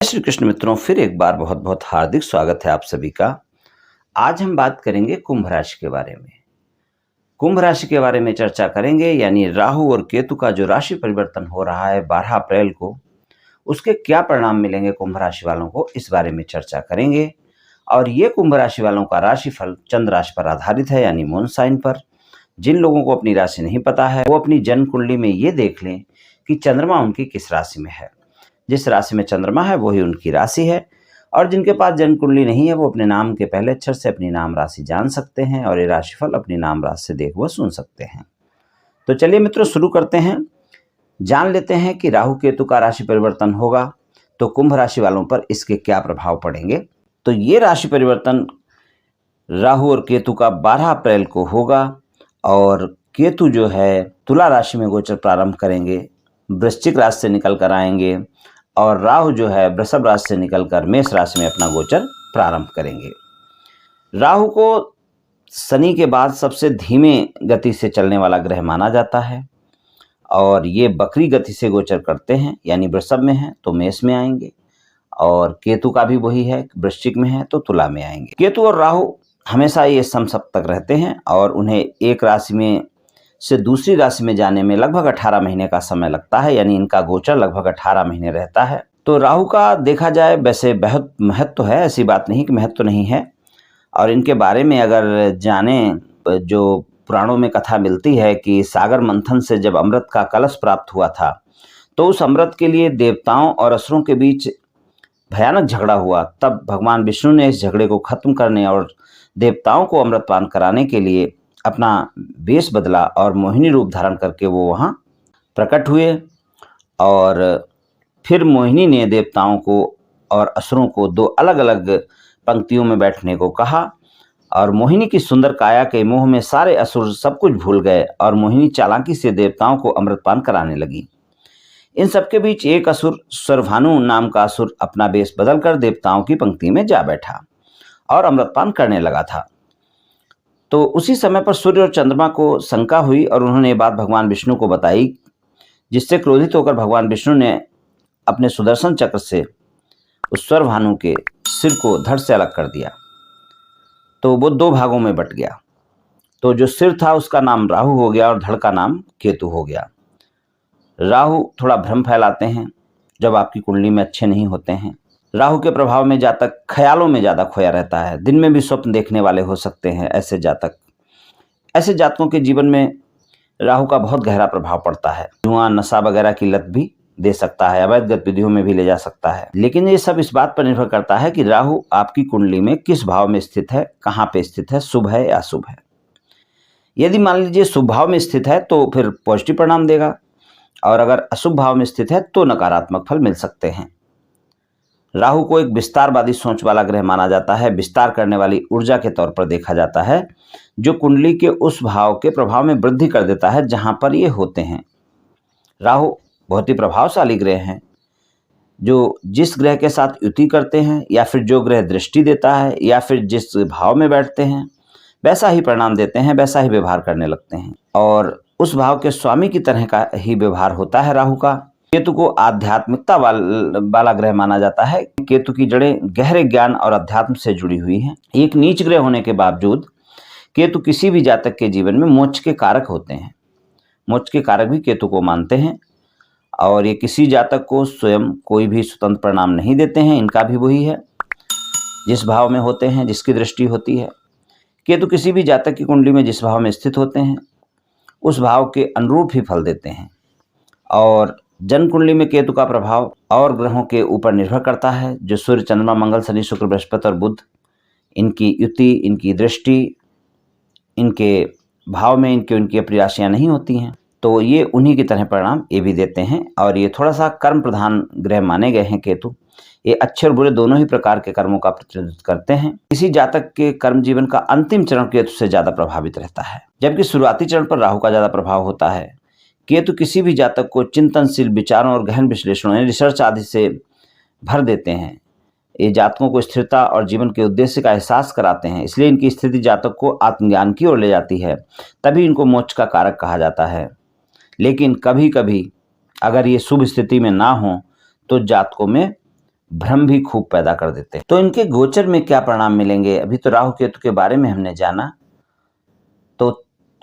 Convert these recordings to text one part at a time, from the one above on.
श्री कृष्ण मित्रों, फिर एक बार बहुत बहुत हार्दिक स्वागत है आप सभी का। आज हम बात करेंगे कुंभ राशि के बारे में। कुंभ राशि के बारे में चर्चा करेंगे, यानी राहु और केतु का जो राशि परिवर्तन हो रहा है 12 अप्रैल को, उसके क्या परिणाम मिलेंगे कुंभ राशि वालों को, इस बारे में चर्चा करेंगे। और ये कुंभ राशि वालों का राशिफल चंद्र राशि पर आधारित है, यानी मून साइन पर। जिन लोगों को अपनी राशि नहीं पता है वो अपनी जन्म कुंडली में ये देख लें कि चंद्रमा उनकी किस राशि में है। जिस राशि में चंद्रमा है वही उनकी राशि है। और जिनके पास जन्म कुंडली नहीं है वो अपने नाम के पहले अक्षर से अपनी नाम राशि जान सकते हैं और ये राशिफल अपनी नाम राशि से देख व सुन सकते हैं। तो चलिए मित्रों, शुरू करते हैं। जान लेते हैं कि राहु केतु का राशि परिवर्तन होगा तो कुंभ राशि वालों पर इसके क्या प्रभाव पड़ेंगे। तो ये राशि परिवर्तन राहु और केतु का 12 अप्रैल को होगा। और केतु जो है तुला राशि में गोचर प्रारंभ करेंगे, वृश्चिक राशि से निकल कर आएंगे, और राहु जो है वृषभ राशि से निकलकर मेष राशि में अपना गोचर प्रारंभ करेंगे। राहु को शनि के बाद सबसे धीमे गति से चलने वाला ग्रह माना जाता है और ये बकरी गति से गोचर करते हैं, यानी वृषभ में है तो मेष में आएंगे, और केतु का भी वही है, वृश्चिक में है तो तुला में आएंगे। केतु और राहु हमेशा ये समसप्तक रहते हैं और उन्हें एक राशि में से दूसरी राशि में जाने में लगभग 18 महीने का समय लगता है, यानी इनका गोचर लगभग 18 महीने रहता है। तो राहु का देखा जाए वैसे बहुत महत्व है, ऐसी बात नहीं कि महत्व नहीं है। और इनके बारे में अगर जाने, जो पुराणों में कथा मिलती है कि सागर मंथन से जब अमृत का कलश प्राप्त हुआ था तो उस अमृत के लिए देवताओं और असुरों के बीच भयानक झगड़ा हुआ। तब भगवान विष्णु ने इस झगड़े को खत्म करने और देवताओं को अमृतपान कराने के लिए अपना वेश बदला और मोहिनी रूप धारण करके वो वहाँ प्रकट हुए। और फिर मोहिनी ने देवताओं को और असुरों को दो अलग अलग पंक्तियों में बैठने को कहा, और मोहिनी की सुंदर काया के मोह में सारे असुर सब कुछ भूल गए और मोहिनी चालाकी से देवताओं को अमृतपान कराने लगी। इन सबके बीच एक असुर सर्वभानु नाम का असुर अपना वेश बदलकर देवताओं की पंक्ति में जा बैठा और अमृतपान करने लगा था। तो उसी समय पर सूर्य और चंद्रमा को शंका हुई और उन्होंने ये बात भगवान विष्णु को बताई, जिससे क्रोधित होकर भगवान विष्णु ने अपने सुदर्शन चक्र से उस सर्वभानु के सिर को धड़ से अलग कर दिया। तो वो दो भागों में बट गया। तो जो सिर था उसका नाम राहु हो गया और धड़ का नाम केतु हो गया। राहु थोड़ा भ्रम फैलाते हैं जब आपकी कुंडली में अच्छे नहीं होते हैं। राहु के प्रभाव में जातक ख्यालों में ज़्यादा खोया रहता है, दिन में भी स्वप्न देखने वाले हो सकते हैं। ऐसे जातकों के जीवन में राहु का बहुत गहरा प्रभाव पड़ता है। जुआ, नशा वगैरह की लत भी दे सकता है, अवैध गतिविधियों में भी ले जा सकता है। लेकिन ये सब इस बात पर निर्भर करता है कि राहु आपकी कुंडली में किस भाव में स्थित है, कहाँ पे स्थित है, शुभ है या अशुभ है। यदि मान लीजिए शुभ भाव में स्थित है तो फिर पॉजिटिव परिणाम देगा, और अगर अशुभ भाव में स्थित है तो नकारात्मक फल मिल सकते हैं। राहु को एक विस्तारवादी सोच वाला ग्रह माना जाता है, विस्तार करने वाली ऊर्जा के तौर पर देखा जाता है, जो कुंडली के उस भाव के प्रभाव में वृद्धि कर देता है जहां पर ये होते हैं। राहु बहुत ही प्रभावशाली ग्रह हैं, जो जिस ग्रह के साथ युति करते हैं या फिर जो ग्रह दृष्टि देता है या फिर जिस भाव में बैठते हैं वैसा ही परिणाम देते हैं, वैसा ही व्यवहार करने लगते हैं, और उस भाव के स्वामी की तरह का ही व्यवहार होता है राहु का। केतु को आध्यात्मिकता वाला ग्रह माना जाता है। केतु की जड़ें गहरे ज्ञान और अध्यात्म से जुड़ी हुई हैं। एक नीच ग्रह होने के बावजूद केतु किसी भी जातक के जीवन में मोक्ष के कारक होते हैं। मोक्ष के कारक भी केतु को मानते हैं, और ये किसी जातक को स्वयं कोई भी स्वतंत्र परिणाम नहीं देते हैं। इनका भी वही है, जिस भाव में होते हैं, जिसकी दृष्टि होती है। केतु किसी भी जातक की कुंडली में जिस भाव में स्थित होते हैं उस भाव के अनुरूप ही फल देते हैं। और जन्म कुंडली में केतु का प्रभाव और ग्रहों के ऊपर निर्भर करता है, जो सूर्य, चंद्रमा, मंगल, शनि, शुक्र, बृहस्पति और बुध, इनकी युति, इनकी दृष्टि, इनके भाव में इनकी अपनी राशियाँ नहीं होती हैं, तो ये उन्हीं की तरह परिणाम ये भी देते हैं। और ये थोड़ा सा कर्म प्रधान ग्रह माने गए हैं केतु। ये अच्छे और बुरे दोनों ही प्रकार के कर्मों का प्रतिनिधित्व करते हैं। किसी जातक के कर्म जीवन का अंतिम चरण केतु से ज़्यादा प्रभावित रहता है, जबकि शुरुआती चरण पर राहु का ज़्यादा प्रभाव होता है। केतु किसी भी जातक को चिंतनशील विचारों और गहन विश्लेषणों यानी रिसर्च आदि से भर देते हैं। ये जातकों को स्थिरता और जीवन के उद्देश्य का एहसास कराते हैं, इसलिए इनकी स्थिति जातक को आत्मज्ञान की ओर ले जाती है। तभी इनको मोक्ष का कारक कहा जाता है। लेकिन कभी कभी अगर ये शुभ स्थिति में ना हो तो जातकों में भ्रम भी खूब पैदा कर देते हैं। तो इनके गोचर में क्या परिणाम मिलेंगे? अभी तो राहु केतु के बारे में हमने जाना। तो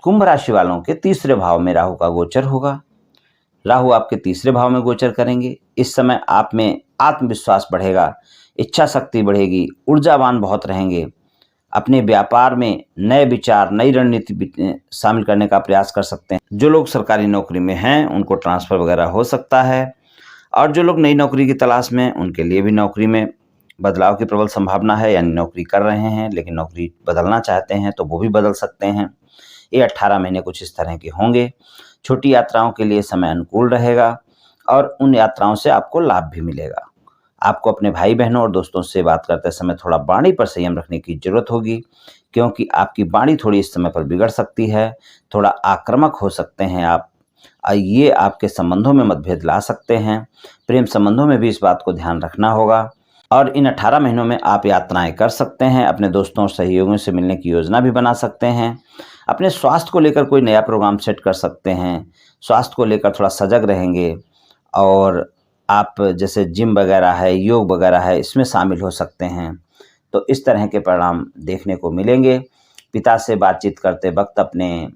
कुंभ राशि वालों के तीसरे भाव में राहु का गोचर होगा। राहु आपके तीसरे भाव में गोचर करेंगे। इस समय आप में आत्मविश्वास बढ़ेगा, इच्छा शक्ति बढ़ेगी, ऊर्जावान बहुत रहेंगे। अपने व्यापार में नए विचार, नई रणनीति शामिल करने का प्रयास कर सकते हैं। जो लोग सरकारी नौकरी में हैं उनको ट्रांसफर वगैरह हो सकता है, और जो लोग नई नौकरी की तलाश में, उनके लिए भी नौकरी में बदलाव की प्रबल संभावना है। यानी नौकरी कर रहे हैं लेकिन नौकरी बदलना चाहते हैं तो वो भी बदल सकते हैं। ये 18 महीने कुछ इस तरह के होंगे। छोटी यात्राओं के लिए समय अनुकूल रहेगा और उन यात्राओं से आपको लाभ भी मिलेगा। आपको अपने भाई बहनों और दोस्तों से बात करते समय थोड़ा वाणी पर संयम रखने की जरूरत होगी, क्योंकि आपकी वाणी थोड़ी इस समय पर बिगड़ सकती है। थोड़ा आक्रामक हो सकते हैं आप। ये आपके संबंधों में मतभेद ला सकते हैं। प्रेम संबंधों में भी इस बात को ध्यान रखना होगा। और इन 18 महीनों में आप यात्राएं कर सकते हैं। अपने दोस्तों और सहयोगियों से मिलने की योजना भी बना सकते हैं। अपने स्वास्थ्य को लेकर कोई नया प्रोग्राम सेट कर सकते हैं। स्वास्थ्य को लेकर थोड़ा सजग रहेंगे, और आप जैसे जिम वगैरह है, योग वगैरह है, इसमें शामिल हो सकते हैं। तो इस तरह के परिणाम देखने को मिलेंगे। पिता से बातचीत करते वक्त अपने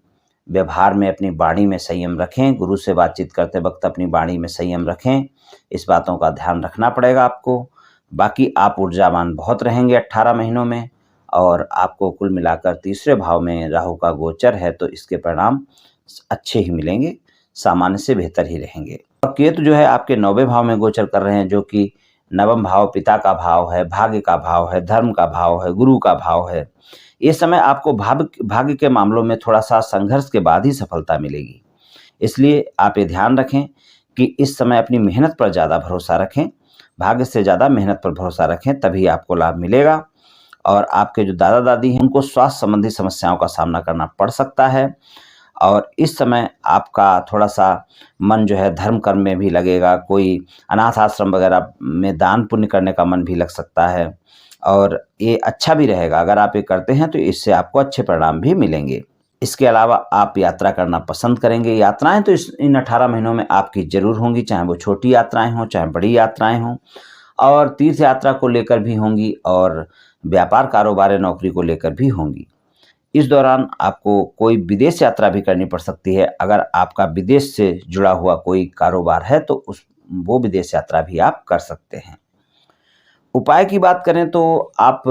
व्यवहार में, अपनी वाणी में संयम रखें। गुरु से बातचीत करते वक्त अपनी वाणी में संयम रखें। इस बातों का ध्यान रखना पड़ेगा आपको। बाकी आप ऊर्जावान बहुत रहेंगे 18 महीनों में, और आपको कुल मिलाकर तीसरे भाव में राहु का गोचर है तो इसके परिणाम अच्छे ही मिलेंगे, सामान्य से बेहतर ही रहेंगे। और केतु जो है आपके 9वें भाव में गोचर कर रहे हैं, जो कि 9वां भाव पिता का भाव है, भाग्य का भाव है, धर्म का भाव है, गुरु का भाव है। ये समय आपको भाग्य के मामलों में थोड़ा सा संघर्ष के बाद ही सफलता मिलेगी। इसलिए आप ये ध्यान रखें कि इस समय अपनी मेहनत पर ज़्यादा भरोसा रखें। भाग्य से ज़्यादा मेहनत पर भरोसा रखें, तभी आपको लाभ मिलेगा। और आपके जो दादा दादी हैं उनको स्वास्थ्य संबंधी समस्याओं का सामना करना पड़ सकता है। और इस समय आपका थोड़ा सा मन जो है धर्म कर्म में भी लगेगा। कोई अनाथ आश्रम वगैरह में दान पुण्य करने का मन भी लग सकता है, और ये अच्छा भी रहेगा। अगर आप ये करते हैं तो इससे आपको अच्छे परिणाम भी मिलेंगे। इसके अलावा आप यात्रा करना पसंद करेंगे। यात्राएं तो इन 18 महीनों में आपकी जरूर होंगी, चाहे वो छोटी यात्राएं हों चाहे बड़ी यात्राएं हों, और तीर्थ यात्रा को लेकर भी होंगी, और व्यापार कारोबार या नौकरी को लेकर भी होंगी। इस दौरान आपको कोई विदेश यात्रा भी करनी पड़ सकती है। अगर आपका विदेश से जुड़ा हुआ कोई कारोबार है तो वो विदेश यात्रा भी आप कर सकते हैं। उपाय की बात करें तो आप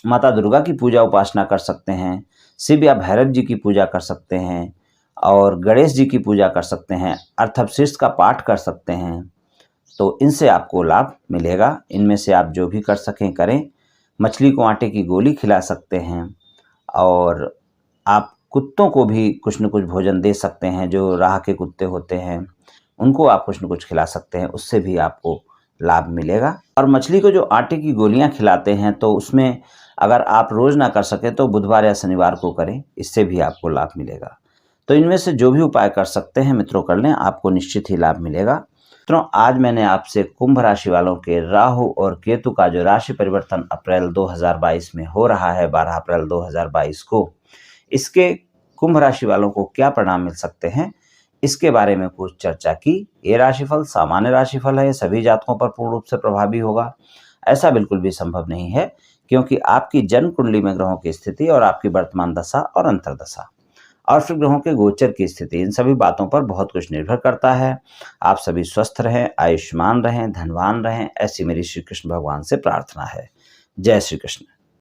माता दुर्गा की पूजा उपासना कर सकते हैं, शिव या भैरव जी की पूजा कर सकते हैं, और गणेश जी की पूजा कर सकते हैं, अर्थवशिष्ट का पाठ कर सकते हैं। तो इनसे आपको लाभ मिलेगा। इनमें से आप जो भी कर सकें करें। मछली को आटे की गोली खिला सकते हैं, और आप कुत्तों को भी कुछ न कुछ भोजन दे सकते हैं। जो राह के कुत्ते होते हैं उनको आप कुछ न कुछ खिला सकते हैं, उससे भी आपको लाभ मिलेगा। और मछली को जो आटे की गोलियां खिलाते हैं तो उसमें अगर आप रोज़ ना कर सकें तो बुधवार या शनिवार को करें, इससे भी आपको लाभ मिलेगा। तो इनमें से जो भी उपाय कर सकते हैं मित्रों कर लें, आपको निश्चित ही लाभ मिलेगा। मित्रों, आज मैंने आपसे कुंभ राशि वालों के राहु और केतु का जो राशि परिवर्तन अप्रैल 2022 में हो रहा है, 12 अप्रैल 2022 को, इसके कुंभ राशि वालों को क्या परिणाम मिल सकते हैं, इसके बारे में कुछ चर्चा की। ये राशिफल सामान्य राशिफल है, सभी जातकों पर पूर्ण रूप से प्रभावी होगा ऐसा बिल्कुल भी संभव नहीं है, क्योंकि आपकी जन्म कुंडली में ग्रहों की स्थिति और आपकी वर्तमान दशा और अंतर्दशा और फिर ग्रहों के गोचर की स्थिति, इन सभी बातों पर बहुत कुछ निर्भर करता है। आप सभी स्वस्थ रहें, आयुष्मान रहें, धनवान रहें, ऐसी मेरी श्री कृष्ण भगवान से प्रार्थना है। जय श्री कृष्ण।